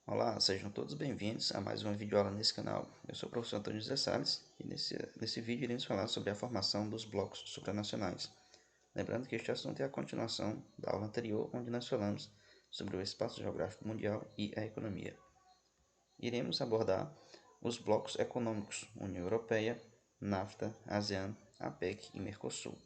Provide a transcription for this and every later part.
Olá, sejam todos bem-vindos a mais uma videoaula nesse canal. Eu sou o professor Antônio José Salles e nesse vídeo iremos falar sobre a formação dos blocos supranacionais. Lembrando que este assunto é a continuação da aula anterior, onde nós falamos sobre o espaço geográfico mundial e a economia. Iremos abordar os blocos econômicos União Europeia, NAFTA, ASEAN, APEC e Mercosul.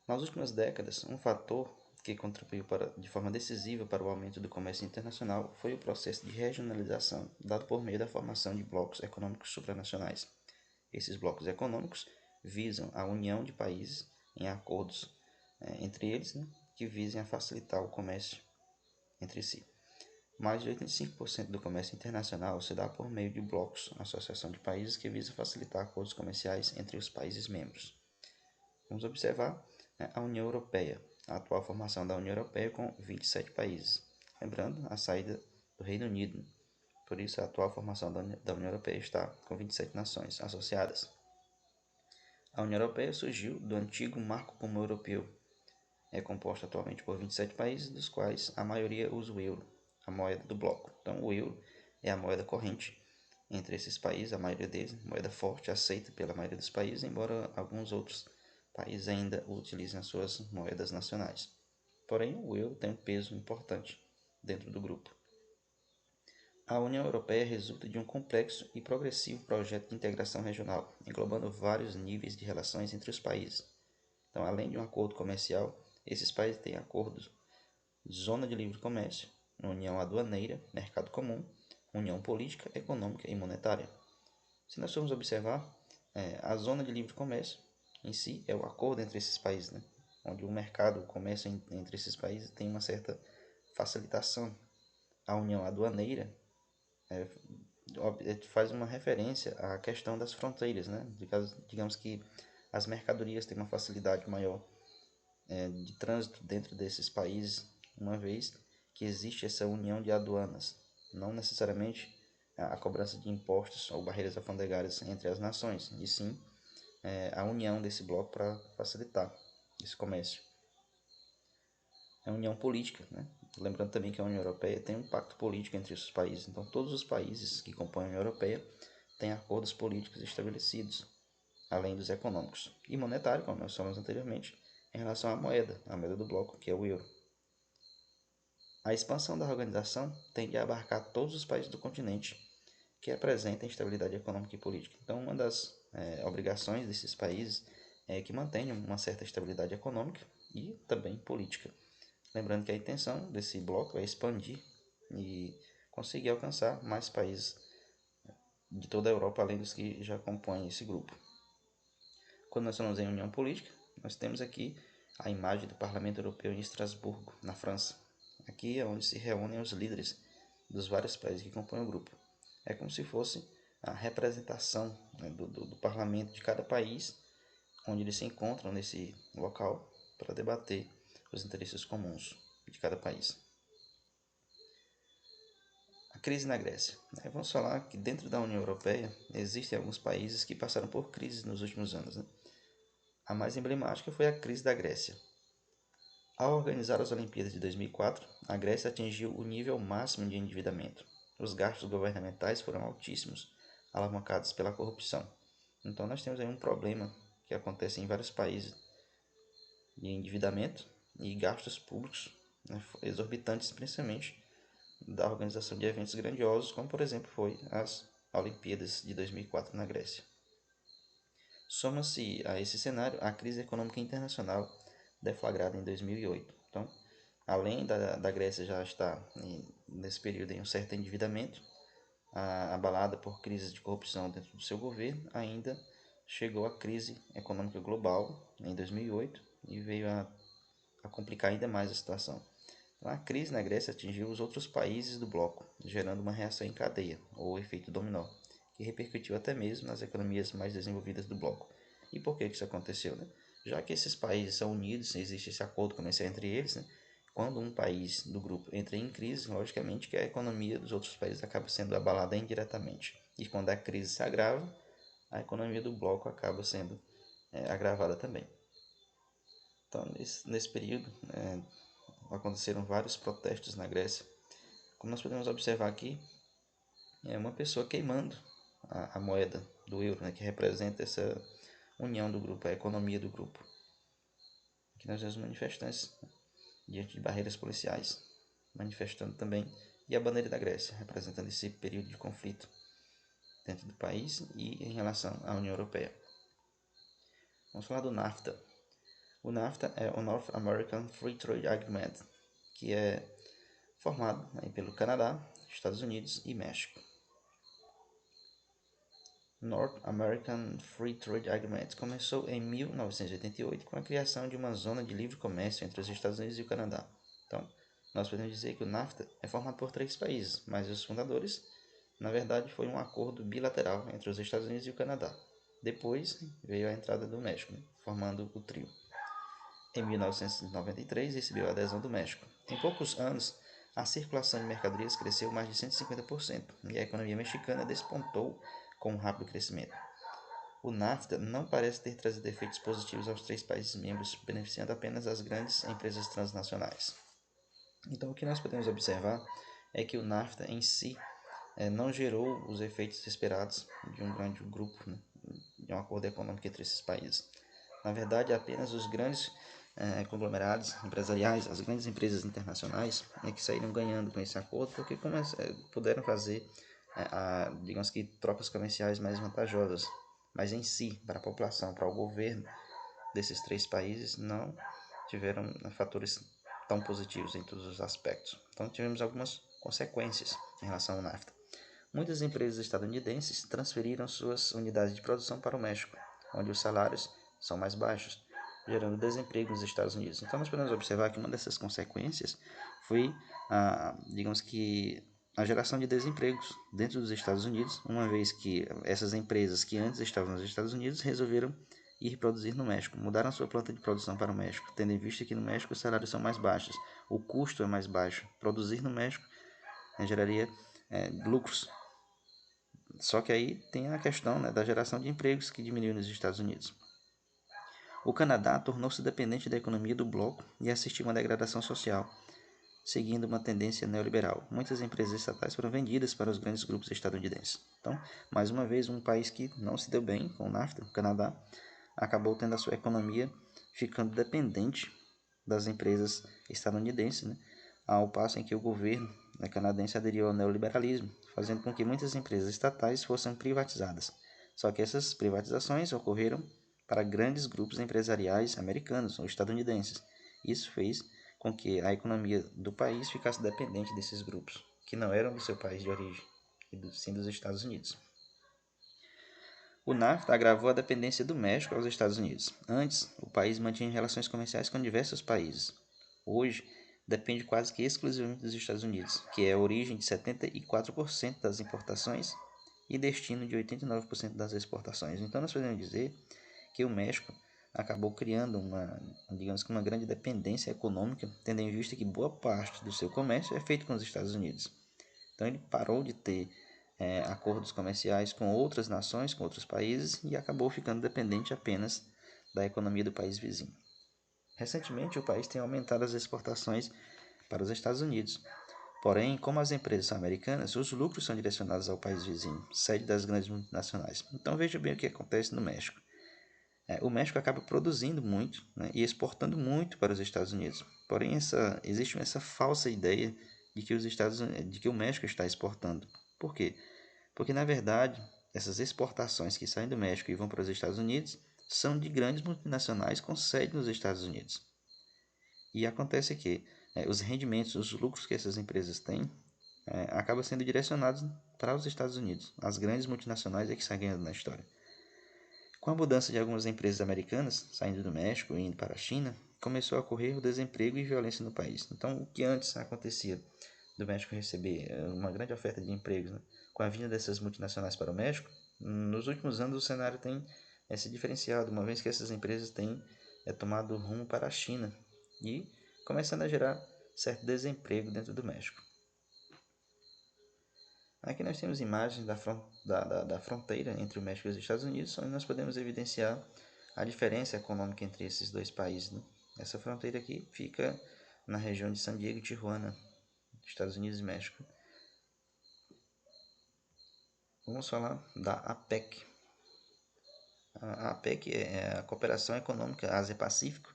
Nas últimas décadas, um fator que contribuiu de forma decisiva para o aumento do comércio internacional foi o processo de regionalização dado por meio da formação de blocos econômicos supranacionais. Esses blocos econômicos visam a união de países em acordos entre eles, que visem a facilitar o comércio entre si. Mais de 85% do comércio internacional se dá por meio de blocos, associação de países que visa facilitar acordos comerciais entre os países membros. Vamos observar a União Europeia, a atual formação da União Europeia com 27 países. Lembrando a saída do Reino Unido, por isso a atual formação da União Europeia está com 27 nações associadas. A União Europeia surgiu do antigo Marco Comum Europeu. É composta atualmente por 27 países, dos quais a maioria usa o euro, a moeda do bloco. Então, o euro é a moeda corrente entre esses países, a maioria deles, moeda forte, aceita pela maioria dos países, embora alguns outros países ainda utilizem as suas moedas nacionais. Porém, o euro tem um peso importante dentro do grupo. A União Europeia resulta de um complexo e progressivo projeto de integração regional, englobando vários níveis de relações entre os países. Então, além de um acordo comercial, esses países têm acordos de zona de livre comércio, união aduaneira, mercado comum, união política, econômica e monetária. Se nós formos observar, a zona de livre comércio em si é o acordo entre esses países, onde o mercado, o comércio entre esses países tem uma certa facilitação. A união aduaneira faz uma referência à questão das fronteiras, digamos que as mercadorias têm uma facilidade maior de trânsito dentro desses países, uma vez que existe essa união de aduanas, não necessariamente a cobrança de impostos ou barreiras alfandegárias entre as nações, e sim a união desse bloco para facilitar esse comércio. A união política, lembrando também que a União Europeia tem um pacto político entre os países, então todos os países que compõem a União Europeia têm acordos políticos estabelecidos, além dos econômicos, e monetário, como nós falamos anteriormente, em relação à moeda, a moeda do bloco, que é o euro. A expansão da organização tende a abarcar todos os países do continente que apresentem estabilidade econômica e política. Então, uma das obrigações desses países é que mantenham uma certa estabilidade econômica e também política. Lembrando que a intenção desse bloco é expandir e conseguir alcançar mais países de toda a Europa, além dos que já compõem esse grupo. Quando nós falamos em união política, nós temos aqui a imagem do Parlamento Europeu em Estrasburgo, na França. Aqui é onde se reúnem os líderes dos vários países que compõem o grupo. É como se fosse a representação do parlamento de cada país, onde eles se encontram nesse local para debater os interesses comuns de cada país. A crise na Grécia. Vamos falar que dentro da União Europeia existem alguns países que passaram por crises nos últimos anos. A mais emblemática foi a crise da Grécia. Ao organizar as Olimpíadas de 2004, a Grécia atingiu o nível máximo de endividamento. Os gastos governamentais foram altíssimos, alavancados pela corrupção. Então nós temos aí um problema que acontece em vários países de endividamento e gastos públicos exorbitantes, principalmente da organização de eventos grandiosos, como por exemplo foi as Olimpíadas de 2004 na Grécia. Soma-se a esse cenário a crise econômica internacional deflagrada em 2008. Então, além da Grécia já estar nesse período em um certo endividamento, abalada por crises de corrupção dentro do seu governo, ainda chegou a crise econômica global em 2008 e veio a complicar ainda mais a situação. Então, a crise na Grécia atingiu os outros países do bloco, gerando uma reação em cadeia, ou efeito dominó, que repercutiu até mesmo nas economias mais desenvolvidas do bloco. E por que isso aconteceu? Já que esses países são unidos, existe esse acordo comercial entre eles, quando um país do grupo entra em crise, logicamente que a economia dos outros países acaba sendo abalada indiretamente. E quando a crise se agrava, a economia do bloco acaba sendo agravada também. Então, nesse período, aconteceram vários protestos na Grécia Como nós podemos observar aqui, é uma pessoa queimando a moeda do euro, né, que representa essa união do grupo, a economia do grupo. Aqui nós vemos manifestantes, né, diante de barreiras policiais, manifestando também, e a bandeira da Grécia, representando esse período de conflito dentro do país e em relação à União Europeia. Vamos falar do NAFTA. O NAFTA é o North American Free Trade Agreement, que é formado aí pelo Canadá, Estados Unidos e México. North American Free Trade Agreement começou em 1988 com a criação de uma zona de livre comércio entre os Estados Unidos e o Canadá. Então, nós podemos dizer que o NAFTA é formado por 3 países, mas os fundadores, na verdade, foi um acordo bilateral entre os Estados Unidos e o Canadá. Depois veio a entrada do México, formando o trio. Em 1993, recebeu a adesão do México. Em poucos anos, a circulação de mercadorias cresceu mais de 150% e a economia mexicana despontou com um rápido crescimento. O NAFTA não parece ter trazido efeitos positivos aos 3 países membros, beneficiando apenas as grandes empresas transnacionais. Então, o que nós podemos observar é que o NAFTA em si não gerou os efeitos esperados de um grande grupo, né, de um acordo econômico entre esses países. Na verdade, apenas os grandes conglomerados empresariais, as grandes empresas internacionais, que saíram ganhando com esse acordo, porque puderam fazer, digamos que, trocas comerciais mais vantajosas. Mas em si, para a população, para o governo desses 3 países, não tiveram fatores tão positivos em todos os aspectos. Então, tivemos algumas consequências em relação ao NAFTA. Muitas empresas estadunidenses transferiram suas unidades de produção para o México, onde os salários são mais baixos, gerando desemprego nos Estados Unidos. Então, nós podemos observar que uma dessas consequências foi, digamos que, a geração de desempregos dentro dos Estados Unidos, uma vez que essas empresas que antes estavam nos Estados Unidos resolveram ir produzir no México, mudaram sua planta de produção para o México, tendo em vista que no México os salários são mais baixos, o custo é mais baixo. Produzir no México geraria lucros. Só que aí tem a questão, né, da geração de empregos que diminuiu nos Estados Unidos. O Canadá tornou-se dependente da economia do bloco e assistiu a uma degradação social, seguindo uma tendência neoliberal. Muitas empresas estatais foram vendidas para os grandes grupos estadunidenses. Então, mais uma vez, um país que não se deu bem com o NAFTA, o Canadá, acabou tendo a sua economia ficando dependente das empresas estadunidenses, né, ao passo em que o governo canadense aderiu ao neoliberalismo, fazendo com que muitas empresas estatais fossem privatizadas. Só que essas privatizações ocorreram para grandes grupos empresariais americanos ou estadunidenses. Isso fez com que a economia do país ficasse dependente desses grupos, que não eram do seu país de origem, e sim dos Estados Unidos. O NAFTA agravou a dependência do México aos Estados Unidos. Antes, o país mantinha relações comerciais com diversos países. Hoje, depende quase que exclusivamente dos Estados Unidos, que é a origem de 74% das importações e destino de 89% das exportações. Então, nós podemos dizer que o México acabou criando digamos que uma grande dependência econômica, tendo em vista que boa parte do seu comércio é feito com os Estados Unidos. Então, ele parou de ter acordos comerciais com outras nações, com outros países, e acabou ficando dependente apenas da economia do país vizinho. Recentemente, o país tem aumentado as exportações para os Estados Unidos. Porém, como as empresas são americanas, os lucros são direcionados ao país vizinho, sede das grandes multinacionais. Então, veja bem o que acontece no México. O México acaba produzindo muito, né, e exportando muito para os Estados Unidos. Porém, existe essa falsa ideia de que o México está exportando. Por quê? Porque, na verdade, essas exportações que saem do México e vão para os Estados Unidos são de grandes multinacionais com sede nos Estados Unidos. E acontece que os rendimentos, os lucros que essas empresas têm, acabam sendo direcionados para os Estados Unidos. As grandes multinacionais é que saem ganhando na história. Com a mudança de algumas empresas americanas saindo do México e indo para a China, começou a ocorrer o desemprego e violência no país. Então, o que antes acontecia do México receber uma grande oferta de empregos, né, com a vinda dessas multinacionais para o México, nos últimos anos o cenário tem se diferenciado, uma vez que essas empresas têm tomado rumo para a China e começando a gerar certo desemprego dentro do México. Aqui nós temos imagens da fronteira entre o México e os Estados Unidos, onde nós podemos evidenciar a diferença econômica entre esses 2 países. Né? Essa fronteira aqui fica na região de San Diego e Tijuana, Estados Unidos e México. Vamos falar da APEC. A APEC é a Cooperação Econômica Ásia-Pacífico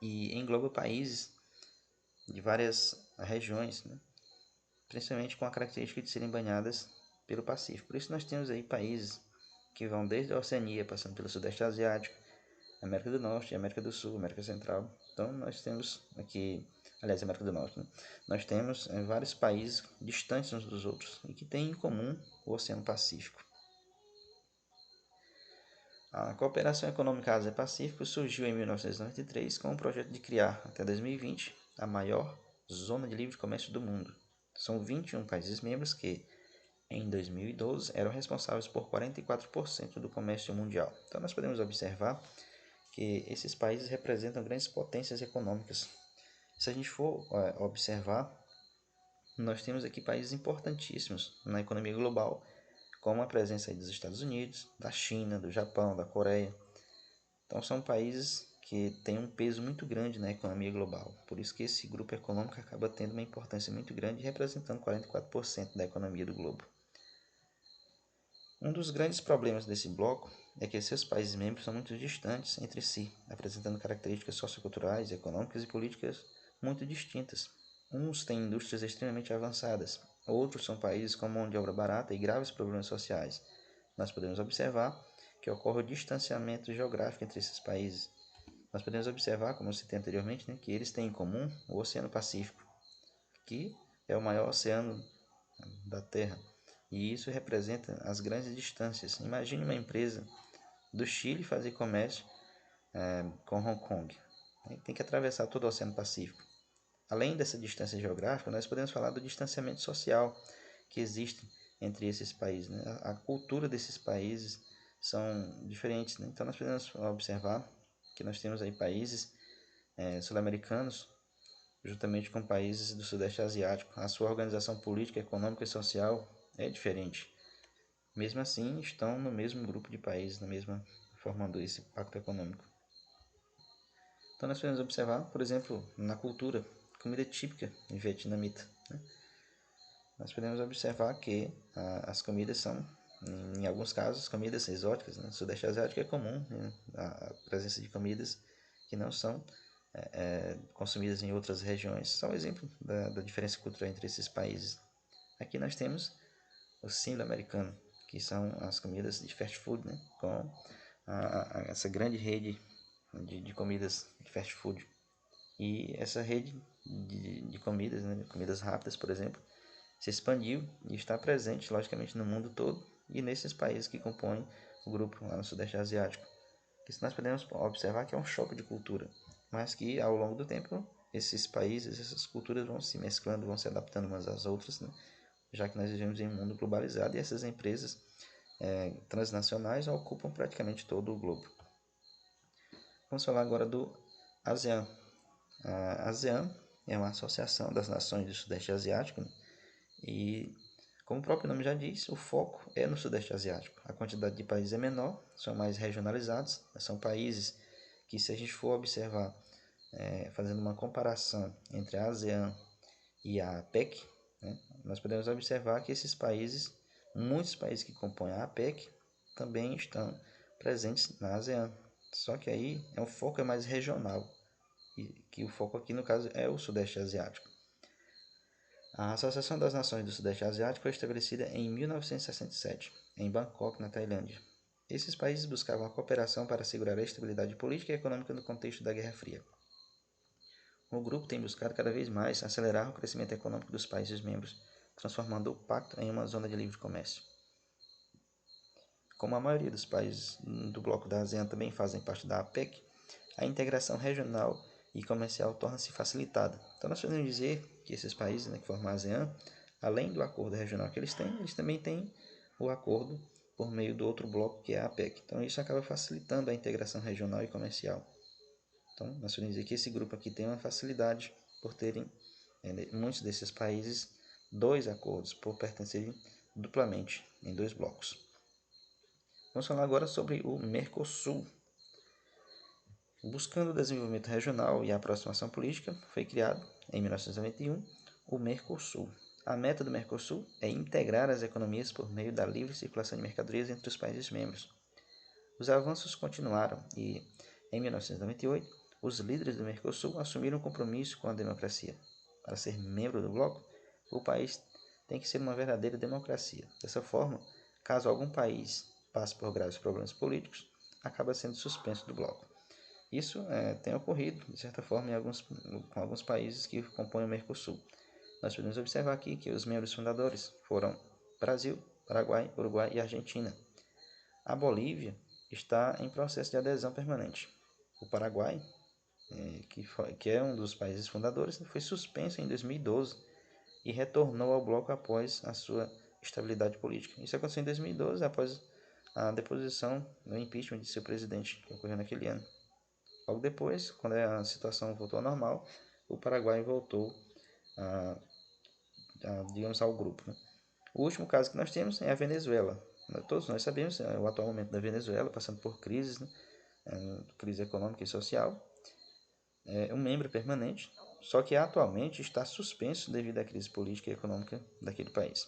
e engloba países de várias regiões, né? Principalmente com a característica de serem banhadas pelo Pacífico. Por isso nós temos aí países que vão desde a Oceania, passando pelo Sudeste Asiático, América do Norte, América do Sul, América Central. Então nós temos aqui, aliás, América do Norte, né? Nós temos vários países distantes uns dos outros e que têm em comum o Oceano Pacífico. A Cooperação Econômica Ásia-Pacífico surgiu em 1993 com o projeto de criar, até 2020, a maior zona de livre comércio do mundo. São 21 países membros que, em 2012, eram responsáveis por 44% do comércio mundial. Então, nós podemos observar que esses países representam grandes potências econômicas. Se a gente for observar, nós temos aqui países importantíssimos na economia global, como a presença dos Estados Unidos, da China, do Japão, da Coreia. Então são países que têm um peso muito grande na economia global. Por isso que esse grupo econômico acaba tendo uma importância muito grande, representando 44% da economia do globo. Um dos grandes problemas desse bloco é que seus países membros são muito distantes entre si, apresentando características socioculturais, econômicas e políticas muito distintas. Uns têm indústrias extremamente avançadas, outros são países com mão de obra barata e graves problemas sociais. Nós podemos observar que ocorre o distanciamento geográfico entre esses países. Nós podemos observar, como eu citei anteriormente, né, que eles têm em comum o Oceano Pacífico, que é o maior oceano da Terra, e isso representa as grandes distâncias. Imagine uma empresa do Chile fazer comércio com Hong Kong. Tem que atravessar todo o Oceano Pacífico. Além dessa distância geográfica, nós podemos falar do distanciamento social que existe entre esses países, né? A cultura desses países são diferentes, né? Então nós podemos observar que nós temos aí países sul-americanos juntamente com países do Sudeste Asiático. A sua organização política, econômica e social é diferente. Mesmo assim, estão no mesmo grupo de países, formando esse pacto econômico. Então nós podemos observar, por exemplo, na cultura, comida típica vietnamita, né? Nós podemos observar que as comidas são, em alguns casos, comidas exóticas, né? No Sudeste Asiático é comum, né, a presença de comidas que não são consumidas em outras regiões. Só um exemplo da diferença cultural entre esses países. Aqui nós temos o símbolo americano, que são as comidas de fast food, né? Com essa grande rede de comidas de fast food. E essa rede de comidas, né? Comidas rápidas, por exemplo, se expandiu e está presente, logicamente, no mundo todo e nesses países que compõem o grupo lá no Sudeste Asiático. Isso nós podemos observar que é um choque de cultura, mas que ao longo do tempo esses países, essas culturas vão se mesclando, vão se adaptando umas às outras, né? Já que nós vivemos em um mundo globalizado e essas empresas transnacionais ocupam praticamente todo o globo. Vamos falar agora do ASEAN. A ASEAN é uma associação das nações do Sudeste Asiático, né? E, como o próprio nome já diz, o foco é no Sudeste Asiático. A quantidade de países é menor, são mais regionalizados, são países que, se a gente for observar, fazendo uma comparação entre a ASEAN e a APEC, né, nós podemos observar que esses países, muitos países que compõem a APEC, também estão presentes na ASEAN. Só que aí o foco é mais regional, e que o foco aqui no caso é o Sudeste Asiático. A Associação das Nações do Sudeste Asiático foi estabelecida em 1967, em Bangkok, na Tailândia. Esses países buscavam a cooperação para assegurar a estabilidade política e econômica no contexto da Guerra Fria. O grupo tem buscado cada vez mais acelerar o crescimento econômico dos países membros, transformando o pacto em uma zona de livre comércio. Como a maioria dos países do bloco da ASEAN também fazem parte da APEC, a integração regional e comercial torna-se facilitada. Então nós podemos dizer que esses países, né, que formam a ASEAN, além do acordo regional que eles também têm o acordo por meio do outro bloco que é a APEC. Então isso acaba facilitando a integração regional e comercial. Então nós podemos dizer que esse grupo aqui tem uma facilidade por terem muitos desses países dois acordos, por pertencerem duplamente em dois blocos. Vamos falar agora sobre o Mercosul. Buscando o desenvolvimento regional e a aproximação política, foi criado, em 1991, o Mercosul. A meta do Mercosul é integrar as economias por meio da livre circulação de mercadorias entre os países membros. Os avanços continuaram e, em 1998, os líderes do Mercosul assumiram um compromisso com a democracia. Para ser membro do bloco, o país tem que ser uma verdadeira democracia. Dessa forma, caso algum país passe por graves problemas políticos, acaba sendo suspenso do bloco. Isso tem ocorrido, de certa forma, com alguns países que compõem o Mercosul. Nós podemos observar aqui que os membros fundadores foram Brasil, Paraguai, Uruguai e Argentina. A Bolívia está em processo de adesão permanente. O Paraguai, que é um dos países fundadores, foi suspenso em 2012 e retornou ao bloco após a sua estabilidade política. Isso aconteceu em 2012, após a deposição no impeachment de seu presidente, que ocorreu naquele ano. Logo depois, quando a situação voltou ao normal, o Paraguai voltou digamos, ao grupo. Né? O último caso que nós temos é a Venezuela. Todos nós sabemos o atual momento da Venezuela, passando por crises, né? Crise econômica e social. É um membro permanente, só que atualmente está suspenso devido à crise política e econômica daquele país.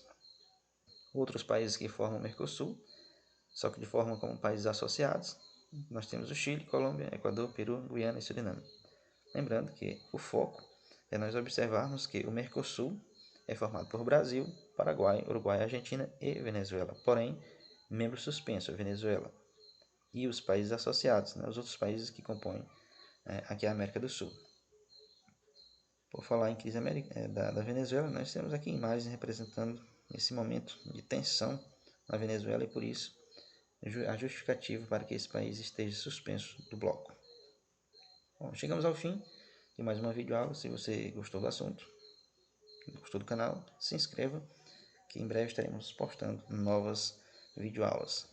Outros países que formam o Mercosul, só que de forma como países associados, nós temos o Chile, Colômbia, Equador, Peru, Guiana e Suriname. Lembrando que o foco é nós observarmos que o Mercosul é formado por Brasil, Paraguai, Uruguai, Argentina e Venezuela. Porém, membro suspenso, a Venezuela. E os países associados, né, os outros países que compõem aqui a América do Sul. Por falar em crise da Venezuela, nós temos aqui imagens representando esse momento de tensão na Venezuela e por isso a justificativa para que esse país esteja suspenso do bloco. Bom, chegamos ao fim de mais uma videoaula. Se você gostou do assunto, gostou do canal, se inscreva que em breve estaremos postando novas videoaulas.